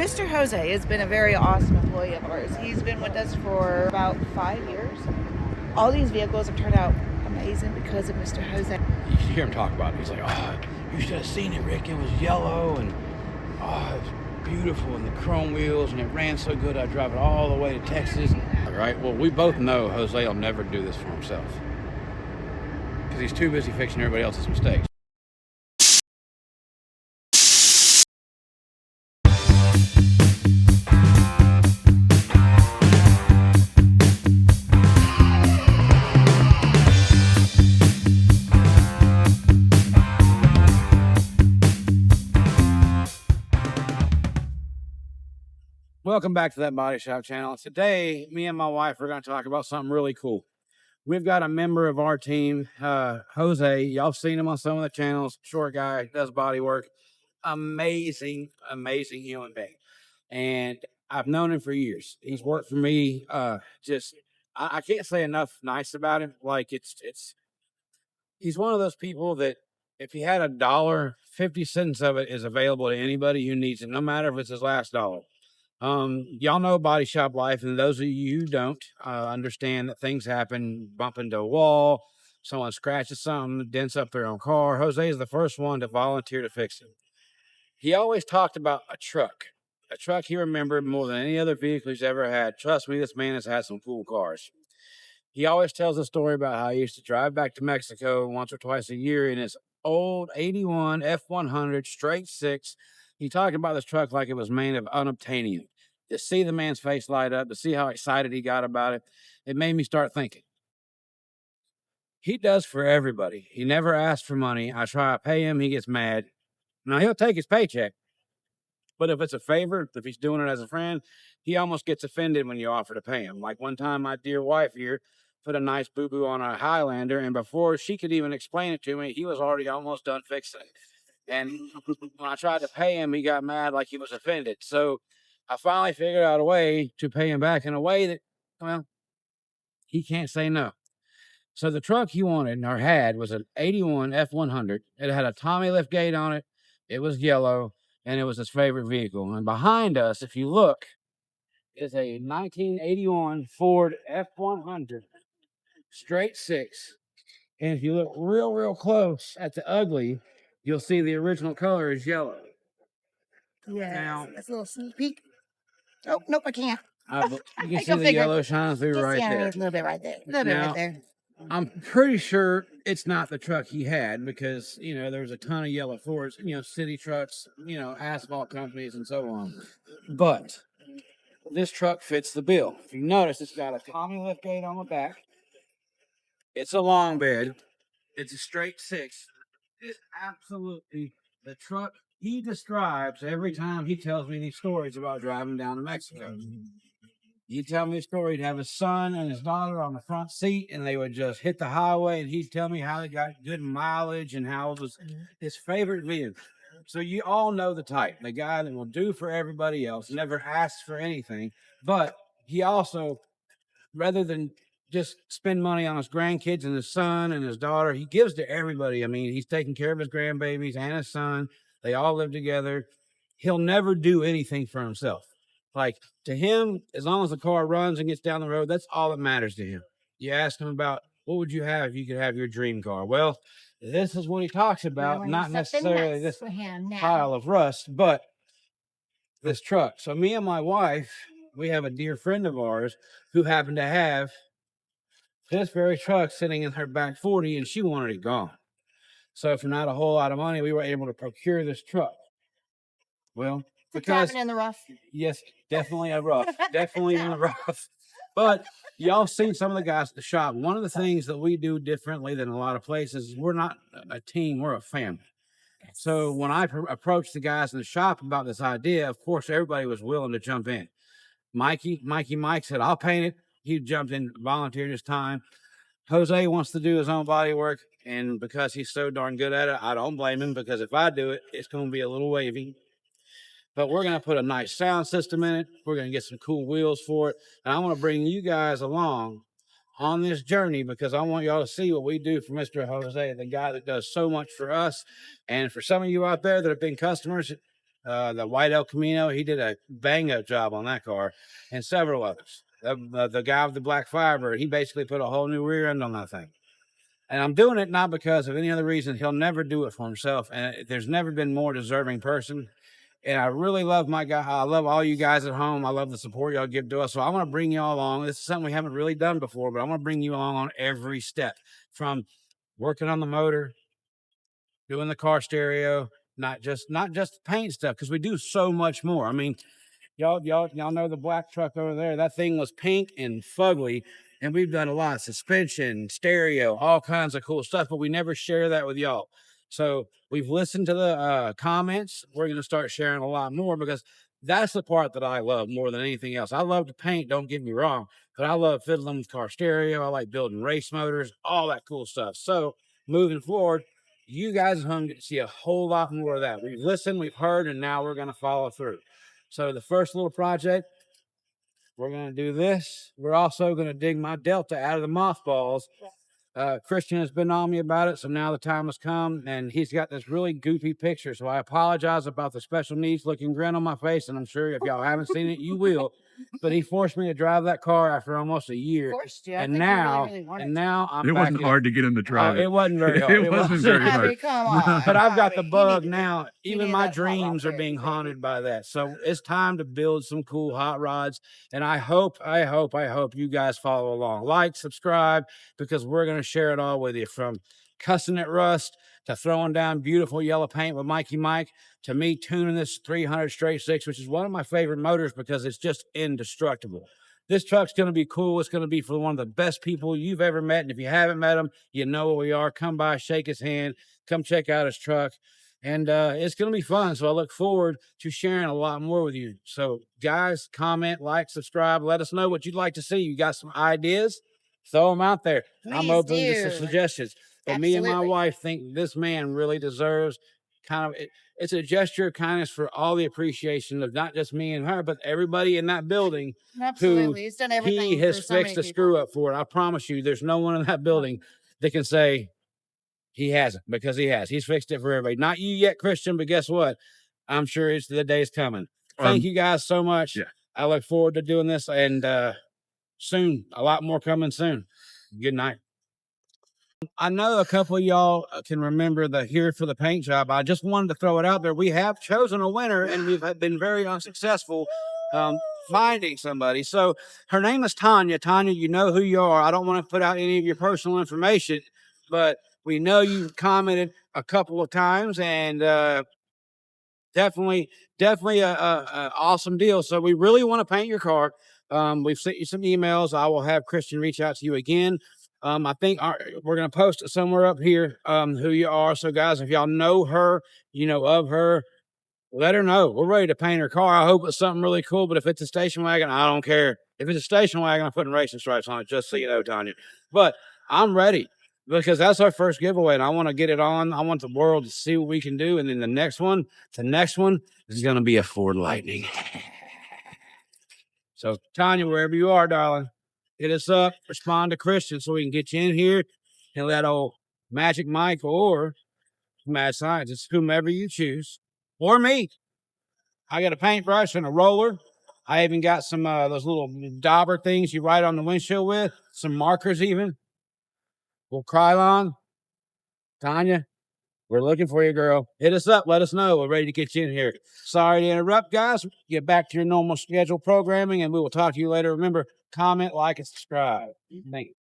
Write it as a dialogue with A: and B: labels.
A: Mr. Jose has been a very awesome employee of ours. He's been with us for about 5 years. All these vehicles have turned out amazing because of Mr. Jose.
B: You hear him talk about it. He's like, oh, you should have seen it, Rick. It was yellow and oh, it's beautiful, and the chrome wheels, and it ran so good I drove it all the way to Texas. All right, well, we both know Jose will never do this for himself because he's too busy fixing everybody else's mistakes. Welcome back to That Body Shop channel. Today, me and my wife are going to talk about something really cool. We've got a member of our team, Jose. Y'all seen him on some of the channels. Short guy, does body work. Amazing human being. And I've known him for years. He's worked for me. I can't say enough nice about him. Like he's one of those people that if he had $1, 50 cents of it is available to anybody who needs it, no matter if it's his last dollar. Y'all know body shop life, and those of you who don't understand that things happen, bump into a wall, someone scratches something, dents up their own car. Jose is the first one to volunteer to fix it. He always talked about a truck he remembered more than any other vehicle he's ever had. Trust me, this man has had some cool cars. He always tells a story about how he used to drive back to Mexico once or twice a year in his old 81 F100 straight six. He talked about this truck like it was made of unobtainium. To see the man's face light up, to see how excited he got about it, it made me start thinking. He does for everybody. He never asks for money. I try to pay him, he gets mad. Now, he'll take his paycheck, but if it's a favor, if he's doing it as a friend, he almost gets offended when you offer to pay him. Like one time, my dear wife here put a nice boo-boo on a Highlander, and before she could even explain it to me, he was already almost done fixing it. And when I tried to pay him, he got mad like he was offended. So I finally figured out a way to pay him back in a way that, well, he can't say no. So the truck he wanted or had was an 81 F100. It had a Tommy lift gate on it. It was yellow, and it was his favorite vehicle. And behind us, if you look, is a 1981 Ford F100 straight six. And if you look real close at the ugly, you'll see the original color is yellow.
A: Yeah, now that's a little sneak peek. Oh, nope, I can't.
B: You can see the yellow shining through right there.
A: A little bit right there. A little bit right there.
B: I'm pretty sure it's not the truck he had because, you know, there's a ton of yellow Fords, you know, city trucks, you know, asphalt companies and so on. But this truck fits the bill. If you notice, it's got a Tommy liftgate on the back. It's a long bed. It's a straight six. It's absolutely the truck he describes every time he tells me these stories about driving down to Mexico. He'd tell me a story. He'd have his son and his daughter on the front seat, and they would just hit the highway, and he'd tell me how they got good mileage and how it was his favorite vehicle. So you all know the type, the guy that will do for everybody else, never asks for anything, but he also, rather than just spend money on his grandkids and his son and his daughter, he gives to everybody. I mean, he's taking care of his grandbabies and his son. They all live together. He'll never do anything for himself. Like, to him, as long as the car runs and gets down the road, that's all that matters to him. You ask him about, what would you have if you could have your dream car? Well, this is what he talks about, not necessarily this pile of rust, but this truck. So me and my wife, we have a dear friend of ours who happened to have this very truck sitting in her back 40, and she wanted it gone. So for not a whole lot of money, we were able to procure this truck. Well, because
A: in the rough.
B: Yes, definitely a rough, definitely in the rough. But y'all seen some of the guys at the shop. One of the things that we do differently than a lot of places is we're not a team, we're a family. So when I approached the guys in the shop about this idea, of course, everybody was willing to jump in. Mike said, I'll paint it. He jumped in, volunteered his time. Jose wants to do his own body work, and because he's so darn good at it, I don't blame him, because if I do it, it's going to be a little wavy. But we're going to put a nice sound system in it. We're going to get some cool wheels for it. And I want to bring you guys along on this journey because I want y'all to see what we do for Mr. Jose, the guy that does so much for us. And for some of you out there that have been customers, the White El Camino. He did a bang up job on that car, and several others. The guy with the black fiber, he basically put a whole new rear end on that thing. And I'm doing it not because of any other reason. He'll never do it for himself. And there's never been more deserving person. And I really love my guy. I love all you guys at home. I love the support y'all give to us. So I want to bring y'all along. This is something we haven't really done before, but I want to bring you along on every step, from working on the motor, doing the car stereo, not just paint stuff, because we do so much more. I mean, y'all know the black truck over there. That thing was pink and fugly, and we've done a lot: suspension, stereo, all kinds of cool stuff. But we never share that with y'all. So we've listened to the comments. We're going to start sharing a lot more, because that's the part that I love more than anything else. I love to paint, don't get me wrong, but I love fiddling with car stereo. I like building race motors, all that cool stuff. So moving forward, you guys at home get to see a whole lot more of that. We've listened, we've heard, and now we're going to follow through. So the first little project, we're going to do this. We're also going to dig my Delta out of the mothballs. Christian has been on me about it, so now the time has come, and he's got this really goofy picture. So I apologize about the special needs looking grin on my face, and I'm sure if y'all haven't seen it, you will. But he forced me to drive that car after almost a year, and now I'm.
C: It wasn't hard to get him to drive it.
B: It wasn't very hard.
C: It wasn't very hard.
A: Come on.
B: But I've got the bug now.
A: You
B: Even
A: need
B: my
A: that hot rod
B: dreams are
A: there,
B: being
A: baby.
B: haunted by that. So it's time to build some cool hot rods. And I hope you guys follow along. Like, subscribe, because we're going to share it all with you, from cussing at rust to throwing down beautiful yellow paint with Mikey Mike, to me tuning this 300 straight six, which is one of my favorite motors because it's just indestructible. This truck's going to be cool. It's going to be for one of the best people you've ever met. And if you haven't met him, you know where we are. Come by, shake his hand, come check out his truck. And it's going to be fun. So I look forward to sharing a lot more with you. So guys, comment, like, subscribe. Let us know what you'd like to see. You got some ideas? Throw them out there. I'm
A: Please
B: open to
A: do.
B: suggestions. But me and my
A: Absolutely.
B: wife think this man really deserves it's a gesture of kindness for all the appreciation of not just me and her, but everybody in that building.
A: Absolutely. He's done everything.
B: He has
A: for so
B: fixed
A: many
B: a screw
A: people.
B: up for it. I promise you, there's no one in that building that can say he hasn't, because he has. He's fixed it for everybody. Not you yet, Christian, but guess what? I'm sure the day's coming. Thank you guys so much.
C: Yeah.
B: I look forward to doing this, and soon, a lot more coming soon. Good night. I know a couple of y'all can remember the Here for the Paint Job. I just wanted to throw it out there. We have chosen a winner, and we've been very unsuccessful finding somebody. So her name is Tanya. Tanya, you know who you are. I don't want to put out any of your personal information, but we know you've commented a couple of times, and definitely a awesome deal. So we really want to paint your car. We've sent you some emails. I will have Christian reach out to you again. I think we're going to post it somewhere up here, who you are. So guys, if y'all know her, you know of her, let her know. We're ready to paint her car. I hope it's something really cool, but if it's a station wagon, I don't care. If it's a station wagon, I'm putting racing stripes on it, just so you know, Tanya. But I'm ready, because that's our first giveaway, and I want to get it on. I want the world to see what we can do. And then the next one is going to be a Ford Lightning. So Tanya, wherever you are, darling, hit us up, respond to Christian, so we can get you in here and let old Magic Mike or Mad Scientist, whomever you choose, or me. I got a paintbrush and a roller. I even got some those little dauber things you write on the windshield with, some markers even. We'll Krylon. Tanya, we're looking for you, girl. Hit us up. Let us know. We're ready to get you in here. Sorry to interrupt, guys. Get back to your normal schedule programming, and we will talk to you later. Remember, comment, like, and subscribe. Thank you.